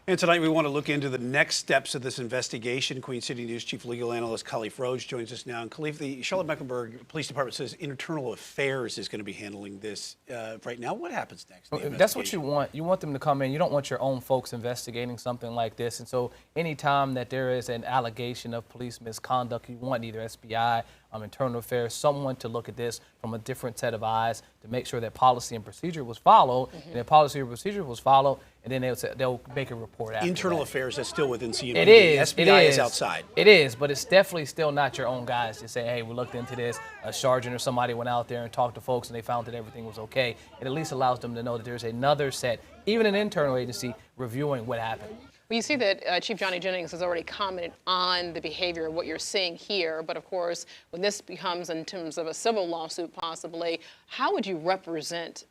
And tonight we want to look into the next steps of this investigation. Queen City News Chief Legal Analyst Khalif Rhodes joins us now. And Khalif, the Charlotte-Mecklenburg Police Department says Internal Affairs is going to be handling this right now. What happens next? That's what you want. You want them to come in. You don't want your own folks investigating something like this. And so anytime that there is an allegation of police misconduct, you want either SBI, Internal Affairs, someone to look at this from a different set of eyes to make sure that policy and procedure was followed, and that policy and procedure was followed, and then they'll make a report after Internal that. Affairs is still within CMPD. It is. SBI is outside. It is, but it's definitely still not your own guys to say, hey, we looked into this. A sergeant or somebody went out there and talked to folks, and they found that everything was okay. It at least allows them to know that there's another set, even an internal agency, reviewing what happened. Well, you see that Chief Johnny Jennings has already commented on the behavior of what you're seeing here. But of course, when this becomes in terms of a civil lawsuit possibly, how would you represent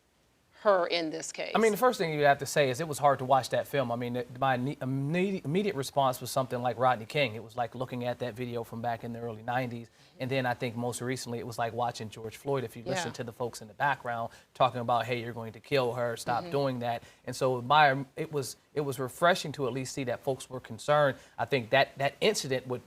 her in this case? I mean, the first thing you have to say is it was hard to watch that film. I mean, my immediate response was something like Rodney King. It was like looking at that video from back in the early 90s. And then I think most recently it was like watching George Floyd. If you listen to the folks in the background talking about, hey, you're going to kill her, stop doing that. And so it was refreshing to at least see that folks were concerned. I think that incident with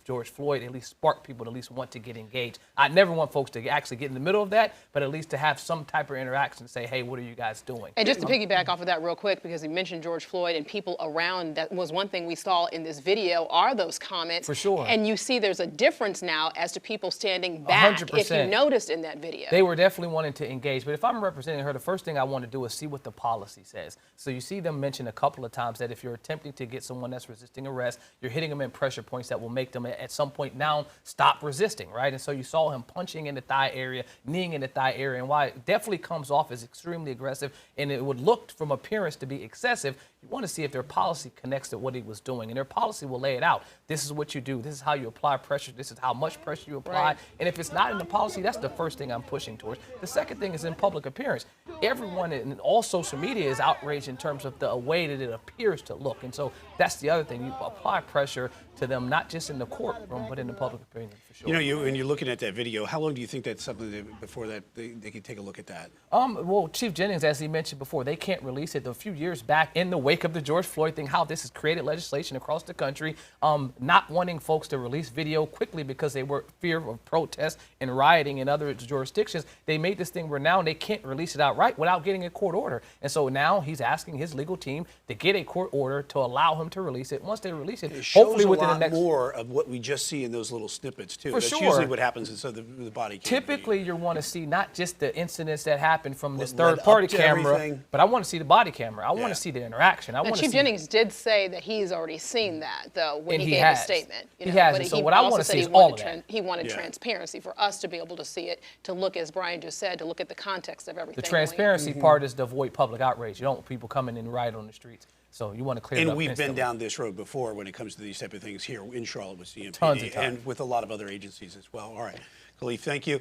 George Floyd at least sparked people to at least want to get engaged. I never want folks to actually get in the middle of that, but at least to have some type of interaction and say, hey, what are you guys doing? And just to piggyback off of that real quick, because you mentioned George Floyd and people around, that was one thing we saw in this video are those comments. For sure. And you see there's a difference now as to people standing back, 100%. if you noticed in that video. They were definitely wanting to engage. But if I'm representing her, the first thing I want to do is see what the policy says. So you see them mention a couple of times that if you're attempting to get someone that's resisting arrest, you're hitting them in pressure points that will make them at some point now stop resisting, right? And so you saw him punching in the thigh area, kneeing in the thigh area, and why it definitely comes off as extremely aggressive, and it would look from appearance to be excessive. You want to see if their policy connects to what he was doing, and their policy will lay it out. This is what you do. This is how you apply pressure. This is how much pressure you apply. Right. And if it's not in the policy, that's the first thing I'm pushing towards. The second thing is in public appearance. Everyone in all social media is outraged in terms of the way that it appears to look. And so that's the other thing. You apply pressure to them, not just in the courtroom, but in the public opinion, for sure. You know, when you're looking at that video, how long do you think that's something that before that they can take a look at that? Well, Chief Jennings, as he mentioned before, they can't release it. A few years back, in the wake of the George Floyd thing, how this has created legislation across the country, not wanting folks to release video quickly because they were fear of protests and rioting in other jurisdictions. They made this thing where now they can't release it outright without getting a court order. And so now he's asking his legal team to get a court order to allow him to release it. Once they release it, hopefully within the next more of what we just see in those little snippets too. For That's sure. usually what happens inside the body camera. Typically, you want to see not just the incidents that happen from this third-party camera, but I want to see the body camera. I want to see the interaction. I want to see. Chief Jennings did say that he's already seen that, though, when he gave his statement. You know, he has. But so what I want to see is all of that. He wanted transparency for us to be able to see it, to look, as Brian just said, to look at the context of everything. The transparency part is to avoid public outrage. You don't want people coming in and riot on the streets. So you want to clear it up. And we've been down this road before when it comes to these type of things here in Charlotte with CMPD Tons of times. and with a lot of other agencies as well. All right, Khalif, thank you.